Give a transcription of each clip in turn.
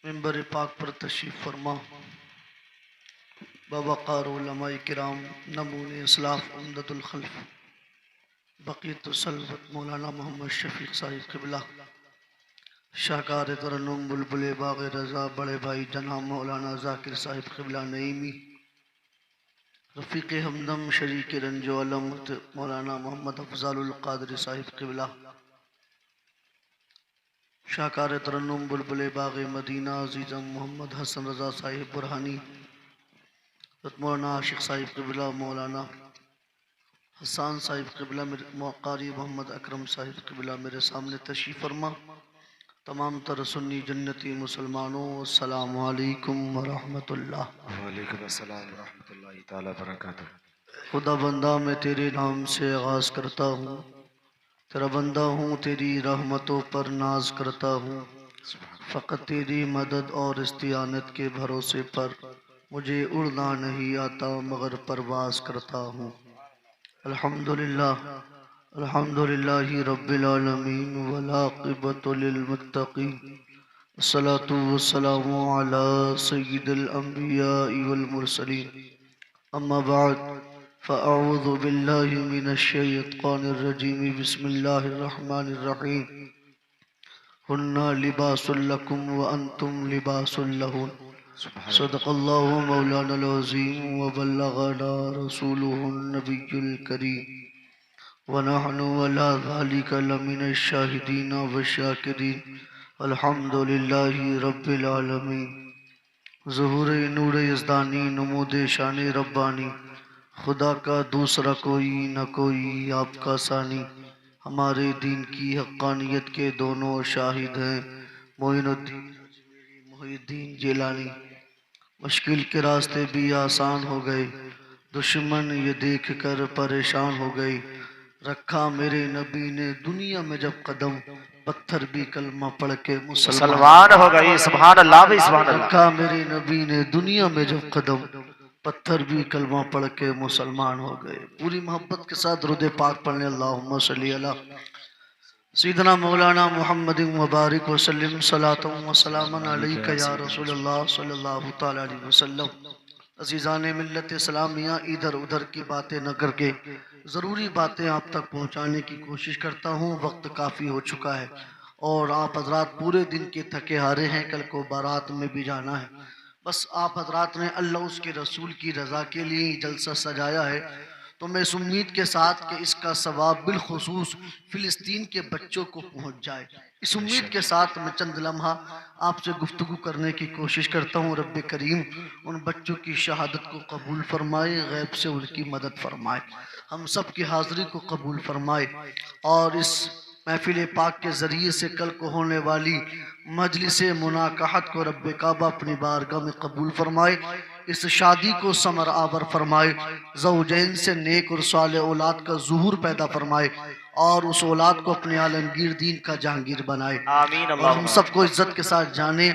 منبر پاک پر تشریف فرما بوقار علماء کرام نمون اسلاف عمدۃ الخلف بقیت السلوت مولانا محمد شفیق صاحب قبلہ شاہکار ترنم بلبل باغ رضا بڑے بھائی جناب مولانا ذاکر صاحب قبلہ نعیمی، رفیق ہمدم شریک رنج و علم مولانا محمد افضال القادری صاحب قبلہ شاہکار ترنم بلبل باغ مدینہ عزیزم محمد حسن رضا صاحب برہانی، مولانا عاشق صاحب قبلہ مولانا حسان صاحب قبلہ قاری محمد اکرم صاحب قبلہ میرے سامنے تشریف فرما۔ تمام تر سنی جنتی مسلمانوں السلام علیکم ورحمۃ اللہ۔ وعلیکم السلام ورحمۃ اللہ تعالیٰ وبرکاتہ۔ خدا بندہ میں تیرے نام سے آغاز کرتا ہوں، تیرا بندہ ہوں، تیری رحمتوں پر ناز کرتا ہوں، فقط تیری مدد اور استعانت کے بھروسے پر مجھے اڑنا نہیں آتا مگر پرواز کرتا ہوں۔ الحمدللہ الحمدللہ رب العالمین والعاقبۃ للمتقین، الصلاۃ والسلام علی سید الانبیاء والمرسلین، اما بعد فاعوذ باللہ من الشیطان الرجیم، بسم اللہ الرحمن الرحیم۔ ہن لباس لکم وانتم لباس لہن، صدق اللہ مولانا العظیم وبلغنا رسولہ النبی الکریم، ونحن علی ذلک لمن الشاہدین والشاکرین، الحمدللہ رب العالمین۔ ظہور نور یزدانی، نمود شان ربانی، خدا کا دوسرا کوئی نہ کوئی آپ کا ثانی، ہمارے دین کی حقانیت کے دونوں شاہد ہیں، معین الدین محی الدین جیلانی۔ مشکل کے راستے بھی آسان ہو گئے، دشمن یہ دیکھ کر پریشان ہو گئے، رکھا میرے نبی نے دنیا میں جب قدم، پتھر بھی کلمہ پڑھ کے مسلمان ہو گئی، سبحان اللہ بھی سبحان اللہ۔ رکھا میرے نبی نے دنیا میں جب قدم، پتھر بھی کلمہ پڑھ کے مسلمان ہو گئے۔ پوری محبت کے ساتھ درود پاک پڑھنے، اللہم صلی علی سیدنا مولانا محمد مبارک وسلم، صلاۃ و سلام علیک یا رسول اللہ صلی اللہ تعالی علیہ وسلم۔ عزیزان ملت اسلامیہ، ادھر ادھر کی باتیں نہ کر کے ضروری باتیں آپ تک پہنچانے کی کوشش کرتا ہوں۔ وقت کافی ہو چکا ہے اور آپ حضرات پورے دن کے تھکے ہارے ہیں، کل کو بارات میں بھی جانا ہے۔ بس آپ حضرات نے اللہ اس کے رسول کی رضا کے لیے جلسہ سجایا ہے، تو میں اس امید کے ساتھ کہ اس کا ثواب بالخصوص فلسطین کے بچوں کو پہنچ جائے، اس امید کے ساتھ میں چند لمحہ آپ سے گفتگو کرنے کی کوشش کرتا ہوں۔ رب کریم ان بچوں کی شہادت کو قبول فرمائے، غیب سے ان کی مدد فرمائے، ہم سب کی حاضری کو قبول فرمائے، اور اس محفل پاک کے ذریعے سے کل کو ہونے والی مجلس مناقحت کو رب کعبہ اپنی بارگاہ میں قبول فرمائے، اس شادی کو ثمر آور فرمائے، زوجین سے نیک اور صالح اولاد کا ظہور پیدا فرمائے، اور اس اولاد کو اپنے عالمگیر دین کا جہانگیر بنائے، آمین اور ہم سب کو عزت کے ساتھ جانے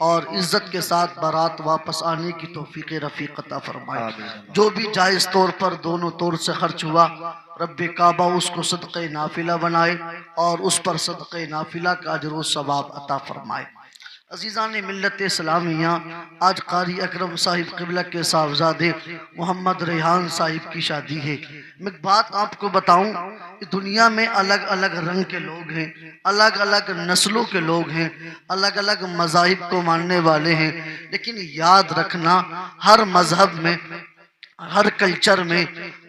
اور عزت کے ساتھ بارات واپس آنے کی توفیق رفیق عطا فرمائے۔ جو بھی جائز طور پر دونوں طور سے خرچ ہوا، رب کعبہ اس کو صدقہ نافلہ بنائے اور اس پر صدقہ نافلہ کا اجر و ثواب عطا فرمائے۔ عزیزان ملت اسلامیہ، آج قاری اکرم صاحب قبلہ کے صاحبزادے محمد ریحان صاحب کی شادی ہے۔ میں ایک بات آپ کو بتاؤں، دنیا میں الگ الگ رنگ کے لوگ ہیں، الگ الگ نسلوں کے لوگ ہیں، الگ الگ مذاہب کو ماننے والے ہیں، لیکن یاد رکھنا ہر مذہب میں، ہر کلچر میں،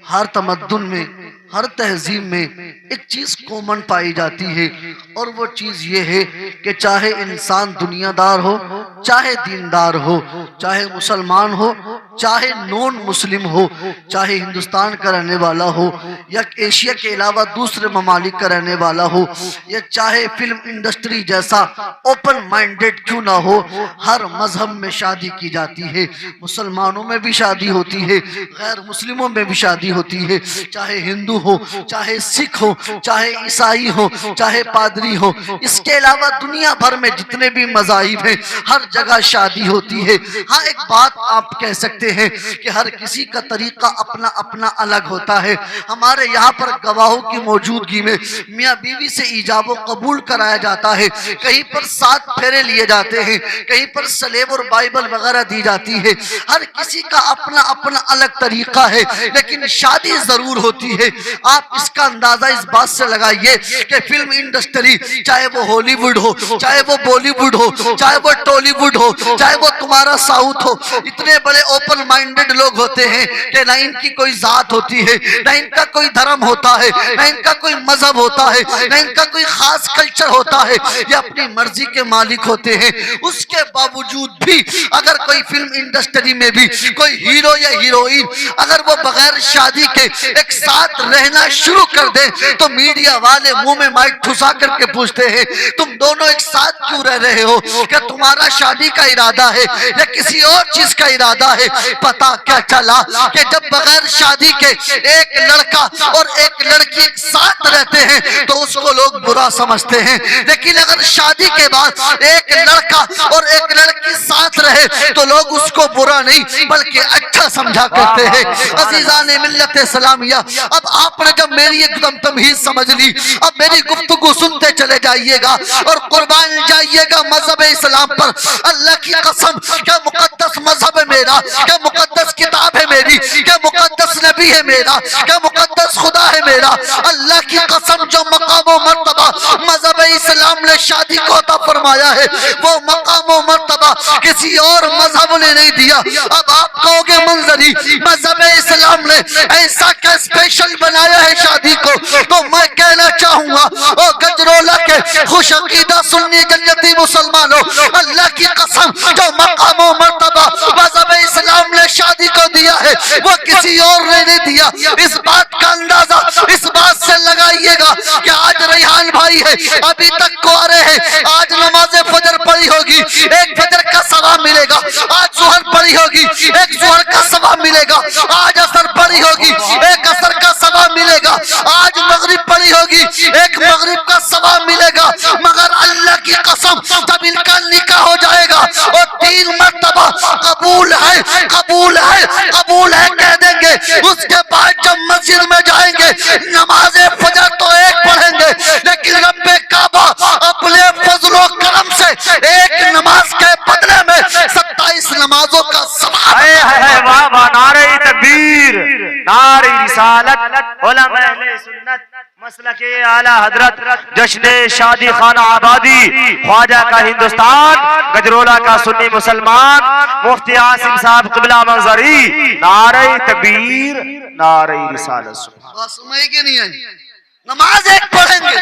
ہر تمدن میں، ہر تہذیب میں ایک چیز کومن پائی جاتی ہے، اور وہ چیز یہ ہے کہ چاہے انسان دنیا دار ہو، چاہے دیندار ہو، چاہے مسلمان ہو، چاہے نون مسلم ہو، چاہے ہندوستان کا رہنے والا ہو یا ایشیا کے علاوہ دوسرے ممالک کا رہنے والا ہو، یا چاہے فلم انڈسٹری جیسا اوپن مائنڈڈ کیوں نہ ہو، ہر مذہب میں شادی کی جاتی ہے۔ مسلمانوں میں بھی شادی ہوتی ہے، غیر مسلموں میں بھی شادی ہوتی ہے، چاہے ہندو ہو، چاہے سکھ ہو، چاہے عیسائی ہو، چاہے پادری ہو، اس کے علاوہ دنیا بھر میں جتنے بھی مذاہب ہیں ہر جگہ شادی ہوتی ہے۔ ہاں ایک بات آپ کہہ سکتے کہتے ہیں کہ ہر کسی کا طریقہ اپنا اپنا الگ ہوتا ہے. ہمارے یہاں پر گواہوں کی موجودگی میں میاں بیوی سے ایجاب و قبول کرایا جاتا ہے. کہیں پر 7 پھیرے لیے جاتے ہیں, کہیں پر سلیب اور بائبل وغیرہ دی جاتی ہے. ہر کسی کا اپنا اپنا الگ طریقہ ہے, لیکن شادی ضرور ہوتی ہے. آپ اس کا اندازہ اس بات سے لگائیے کہ فلم انڈسٹری, چاہے وہ ہالی ووڈ ہو, چاہے وہ بالی ووڈ ہو, چاہے وہ ٹالی ووڈ ہو, چاہے وہ تمہارا ساؤتھ ہو, اتنے بڑے اوپن مائنڈڈ لوگ ہوتے ہیں کہ نہ ان کی کوئی ذات ہوتی ہے, نہ ان کا کوئی دھرم ہوتا ہے, نہ ان کا کوئی مذہب ہوتا ہے, نہ ان کا کوئی خاص کلچر ہوتا ہے. یہ اپنی مرضی کے مالک ہوتے ہیں. اس کے باوجود بھی اگر کوئی فلم انڈسٹری میں بھی کوئی ہیرو یا ہیروئن اگر وہ بغیر شادی کے ایک ساتھ رہنا شروع کر دے تو میڈیا والے منہ میں مائک ٹھسا کر کے پوچھتے ہیں تم دونوں ایک ساتھ کیوں رہ رہے ہو؟ کہ تمہارا شادی کا ارادہ ہے یا کسی اور چیز کا ارادہ ہے؟ پتا کیا چلا کہ جب بغیر شادی کے ایک لڑکا اور ایک لڑکی ایک ساتھ رہتے ہیں تو اس کو لوگ برا سمجھتے ہیں, لیکن اگر شادی کے بعد ایک لڑکا اور ایک لڑکی ساتھ رہے تو لوگ اس کو برا نہیں بلکہ اچھا سمجھا کرتے ہیں. عزیزان ملت اسلامیہ, اب آپ نے جب میری ایک دم تمہید سمجھ لی, اب میری گفتگو سنتے چلے جائیے گا اور قربان جائیے گا مذہب اسلام پر. اللہ کی قسم, کیا مقدس مذہب ہے میرا, کیا مقدس کتاب ہے میری, کیا مقدس نبی ہے میرا, کیا مقدس خدا ہے میرا. اللہ کی قسم, جو مقام و مرتبہ مذہب اسلام نے شادی کو عطا فرمایا ہے وہ مقام و مرتبہ کسی اور مذہب نے نہیں دیا. اب آپ کہو گے منظری, مذہب اسلام نے ایسا کیا اسپیشل بنایا ہے شادی کو, تو میں کہنا چاہوں گا او گجرولا کے خوش عقیدہ سنی جنتی مسلمانوں, اللہ کی قسم جو مقام و مرتبہ مذہب اسلام نے شادی کو دیا ہے وہ کسی اور نے نہیں دیا. اس بات کا اندازہ اس بات سے لگائیے گا کہ آج ریحان بھائی ہے, ابھی تک کوارے ہیں, آج نماز فجر پڑھی ہوگی, ایک فجر کا ثواب ملے گا. آج ظہر پڑھی ہوگی, ایک ظہر کا ثواب ملے گا. آج عصر پڑھی ہوگی, ایک عصر کا ثواب ملے گا. آج مغرب پڑھی ہوگی, ایک مغرب کا ثواب ملے گا. مگر اللہ کی قسم جب ان کا نکاح ہو جائے گا اور 3 مرتبہ قبول ہے قبول ہے قبول ہے کہہ دیں گے, اس کے بعد جب مسجد میں جائیں گے نماز فجر تو ایک پڑھیں گے, لیکن رب کعبہ اپنے فضل و کرم سے ایک نماز کے بدلے میں 27 نمازوں کا ثواب. واہ واہ, نعرہ تکبیر, نعرہ رسالت, علماء اہل سنت, مسلک اعلیٰ حضرت, جشن شادی خانہ آبادی, خواجہ کا ہندوستان, گجرولا کا سنی مسلمان, مفتی عاصم صاحب قبلہ منظری, نعرہ تکبیر, نعرہ رسالت. بات سمجھے کہ نہیں آئی؟ نماز ایک پڑھیں گے,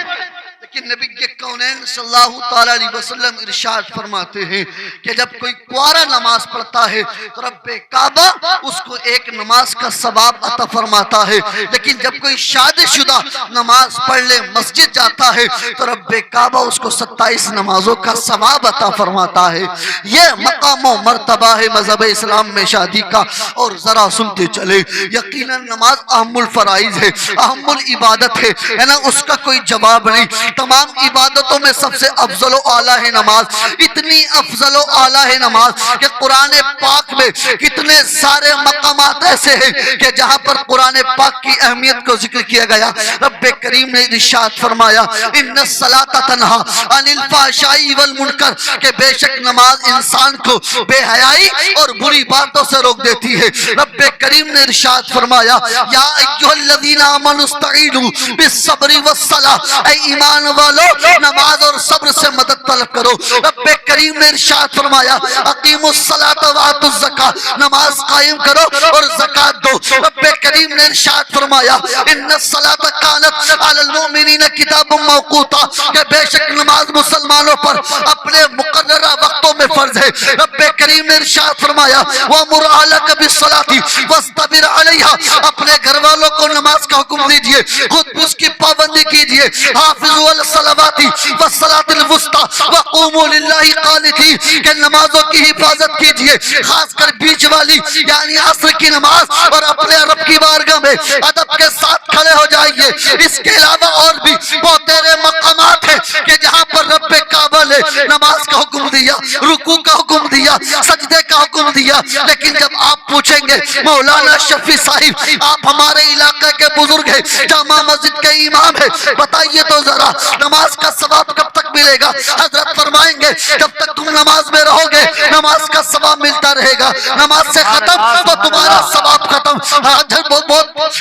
لیکن نبی کے کونین صلی اللہ تعالیٰ علیہ وسلم ارشاد فرماتے ہیں کہ جب کوئی کوارا نماز پڑھتا ہے تو رب کعبہ اس کو ایک نماز کا ثواب عطا فرماتا ہے, لیکن جب کوئی شادی شدہ نماز پڑھ لے مسجد جاتا ہے تو رب کعبہ اس کو 27 نمازوں کا ثواب عطا فرماتا ہے. یہ مقام و مرتبہ ہے مذہب اسلام میں شادی کا. اور ذرا سنتے چلے, یقیناً نماز اہم الفرائض ہے, اہم العبادت ہے نا, اس کا کوئی جواب نہیں. تمام عبادتوں میں سب سے افضل و اعلیٰ ہے نماز. اتنی افضل و اعلیٰ ہے نماز کہ قرآن پاک میں کتنے سارے مقامات ایسے ہیں کہ جہاں پر قرآن پاک کی اہمیت کو ذکر کیا گیا. رب کریم نے ارشاد فرمایا ان الصلاۃ تنہی عن الفحشاء والمنکر, کہ بے شک نماز انسان کو بے حیائی اور بری باتوں سے روک دیتی ہے. رب کریم نے ارشاد فرمایا یا ایھا الذین آمنوا استعینوا بالصبر والصلاۃ, اے ایمان والو نماز اور صبر سے مدد طلب کرو. رب کریم نے ارشاد فرمایا اقیموا الصلاۃ وآتوا الزکاۃ, نماز قائم کرو اور زکات دو. رب کریم نے ارشاد فرمایا ان الصلاۃ کانت علی المؤمنین کتابا موقوتا, کہ بے شک نماز مسلمانوں پر اپنے مقررہ وقتوں میں فرض ہے. رب کریم نے ارشاد فرمایا وامر اہلک بالصلاۃ واصطبر علیہا, اپنے گھر والوں کو نماز کا حکم دیجئے, خود بھی اس کی پابندی کیجئے. حافظوا علی الصلوات والصلاۃ الوسطی وقوموا للہ قانتین, والی تھی کہ نمازوں کی حفاظت کیجئے، خاص کر بیچ والی یعنی عصر کی نماز، اور اپنے رب کی بارگاہ میں ادب کے ساتھ کھڑے ہو جائیے۔ اس کے علاوہ اور بھی بہت تیرے مقامات ہیں کہ جہاں پر رب کعبہ نے نماز کا حکم دیا، رکوع کا حکم دیا، سجدے کا حکم دیا، لیکن جب آپ پوچھیں گے مولانا شفیع صاحب آپ ہمارے علاقے کے بزرگ ہیں، جامع مسجد کے امام ہیں، بتائیے تو ذرا نماز کا ثواب کب تک ملے گا؟ حضرت فرمائیں گے جب تک تم نماز میں رہو گے نماز کا ثواب ملتا رہے گا، نماز سے ختم تو تمہارا ثواب ختم۔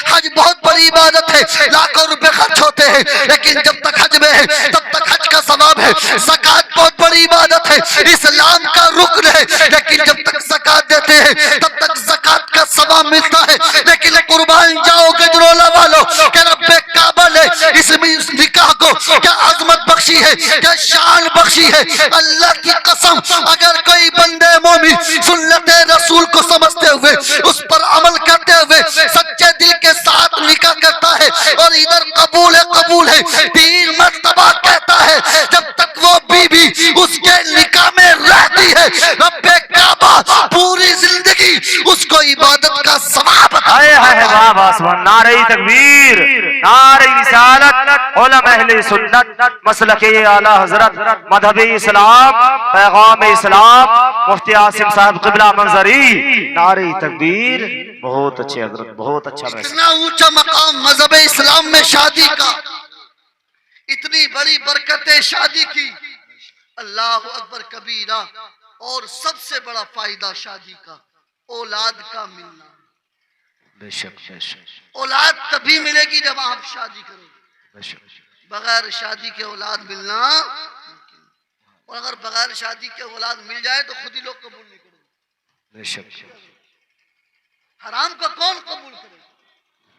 حج بہت بڑی عبادت ہے، لاکھوں روپے خرچ ہوتے ہیں، لیکن جب تک حج میں ہے تب تک حج کا ثواب ہے۔ زکوٰۃ بہت بڑی عبادت ہے، اسلام کا رکن ہے، لیکن جب تک زکوٰۃ دیتے ہیں تب تک زکوٰۃ کا ثواب ملتا ہے۔ لیکن قربان جاؤ گجرولہ والو کہ رب کعبہ نے اس نکاح کو کیا عظمت بخشی ہے، کیا شان بخشی ہے۔ اللہ کی قسم اگر کوئی بندے مومن سنت رسول کو سمجھتے ہوئے اس پر عمل کرتے ہوئے سچے دل کے ساتھ نکاح کرتا ہے اور ادھر قبول ہے 3 مرتبہ کہتا ہے، جب تک وہ بیوی اس کے نکاح میں رہتی ہے رب کعبہ پوری زندگی اس کو عبادت کا ثواب عطا ہائے ہائے واہ واہ سبحان، نعرہ تکبیر، نعرہ رسالت، علماء اہل سنت، مسلک اعلی حضرت، مذہب اسلام، پیغام اسلام، مفتی عاصم صاحب قبلہ منظری، نعرہ تکبیر۔ بہت اچھے حضرت، بہت اچھا میسج۔ اتنا اونچا مقام مذہب اسلام میں شادی کا، اتنی بڑی برکتیں شادی کی، اللہ اکبر کبیرہ۔ اور سب سے بڑا فائدہ شادی کا اولاد کا ملنا۔ بے شک بے شک اولاد تبھی ملے گی جب آپ شادی کرو گے، بے شک بغیر شادی کے اولاد ملنا ممکن۔ اور اگر بغیر شادی کے اولاد مل جائے تو خود ہی لوگ قبول نہیں کریں گے۔ بے شک۔ حرام کو کون قبول کرے گا؟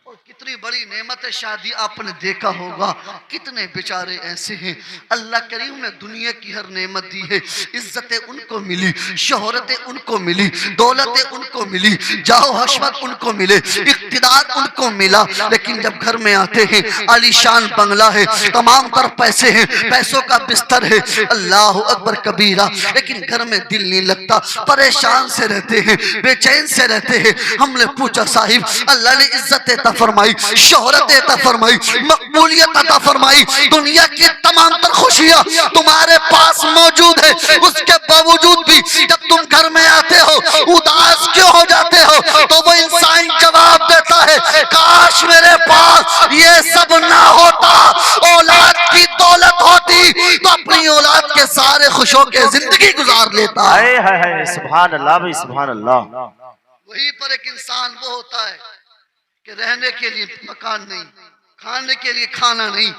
اور کتنی بڑی نعمت شادی آپ نے دیکھا ہوگا، کتنے بیچارے ایسے ہیں اللہ کریم نے دنیا کی ہر نعمت دی ہے، عزتیں ان کو ملی، شہرتیں ان کو ملی، دولتیں ان کو ملی، جاہ حشمت ان کو ملے، اقتدار ان کو ملا، لیکن جب گھر میں آتے ہیں عالی شان بنگلہ ہے، تمام طرف پیسے ہیں، پیسوں کا بستر ہے، اللہ اکبر کبیرہ، لیکن گھر میں دل نہیں لگتا، پریشان سے رہتے ہیں، بے چین سے رہتے ہیں۔ ہم نے پوچھا صاحب اللہ نے عزت عطا فرمائی، شہرت عطا فرمائی، مقبولیت عطا فرمائی، دنیا کی تمام تر خوشیاں تمہارے پاس موجود ہے، اس کے باوجود بھی جب تم گھر میں آتے ہو اداس کیوں ہو جاتے ہو؟ تو وہ انسان جواب دیتا ہے کاش میرے پاس یہ سب نہ ہوتا، اولاد کی دولت ہوتی تو اپنی اولاد کے سارے خوش ہو کے زندگی گزار لیتا۔ ہائے ہائے سبحان اللہ بھائی سبحان اللہ۔ وہیں پر ایک انسان وہ ہوتا ہے کہ رہنے کے لیے مکان نہیں، کھانے کے لیے کھانا نہیں،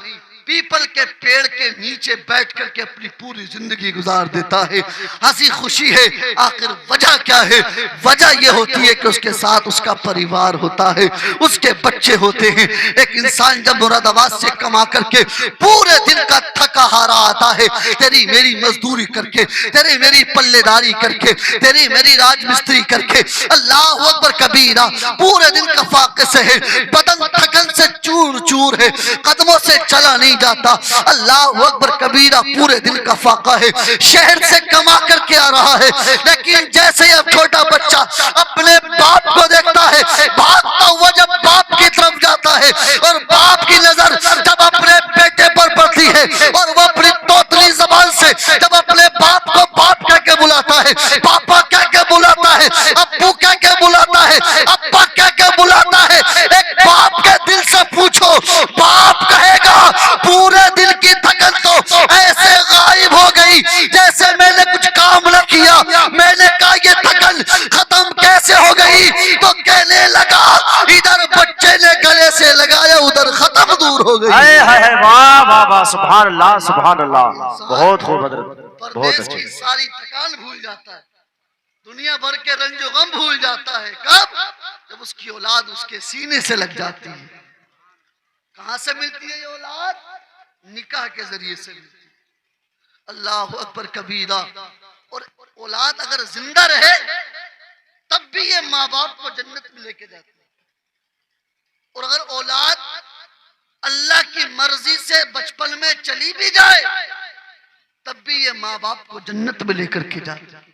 پیپل کے پیڑ کے نیچے بیٹھ کر کے اپنی پوری زندگی گزار دیتا ہے۔ ہنسی خوشی ہے، آخر وجہ کیا ہے؟ وجہ یہ ہوتی ہے کہ اس کے ساتھ اس کا پریوار ہوتا ہے، اس کے بچے ہوتے ہیں۔ ایک انسان جب مراد آباد سے کما کر کے پورے دن کا تھکا ہارا آتا ہے، تیری میری مزدوری کر کے، تیری میری پلے داری کر کے، تیری میری راج مستری کر کے، اللہ اکبر کبیرہ، پورے دن کا فاقے سے ہے، بدن تھکن سے چور چور ہے، قدموں سے چلا نہیں جاتا، اللہ اکبر کبیرہ، پورے دن کا فاقہ ہے، شہر سے کما کر کے آ رہا ہے، لیکن جیسے اب چھوٹا بچہ اپنے باپ کو دیکھتا ہے بھاگتا ہوا جب باپ کی طرف جاتا ہے، اور باپ کی نظر جب اپنے بیٹے پر پڑتی ہے اور وہ اپنی توتلی زبان سے جب اپنے باپ کو باپ کہہ کے بلاتا ہے، پاپا کہہ کے بلاتا ہے، ابو کہہ کے بلاتا ہے، ابا کہہ کے بلاتا ہے، ایک باپ کے دل سے پوچھو باپ کہے گا پورے دل کی تھکن تو ایسے غائب ہو گئی جیسے میں نے کچھ کام نہ کیا، میں نے کہا یہ تھکن ختم کیسے ہو گئی؟ تو کہنے لگا ادھر بچے نے گلے سے لگایا ادھر ختم دور ہو گئی۔ ہائے ہائے واہ واہ واہ سبحان اللہ سبحان اللہ، بہت خوب حضرت، بہت پردیس اچھے۔ کی ساری تھکان بھول جاتا ہے، دنیا بھر کے رنج و غم بھول جاتا ہے، کب؟ جب اس کی اولاد اس کے سینے سے لگ جاتی ہے۔ کہاں سے ملتی ہے یہ اولاد؟ نکاح کے ذریعے سے ملتی ہے۔ اللہ اکبر کبیرہ۔ اور اولاد اگر زندہ رہے تب بھی یہ ماں باپ کو جنت میں لے کے جاتی ہے، اور اگر اولاد اللہ کی مرضی سے بچپن میں چلی بھی جائے تب بھی یہ ماں باپ کو جنت میں لے کر کے جاتا ہے۔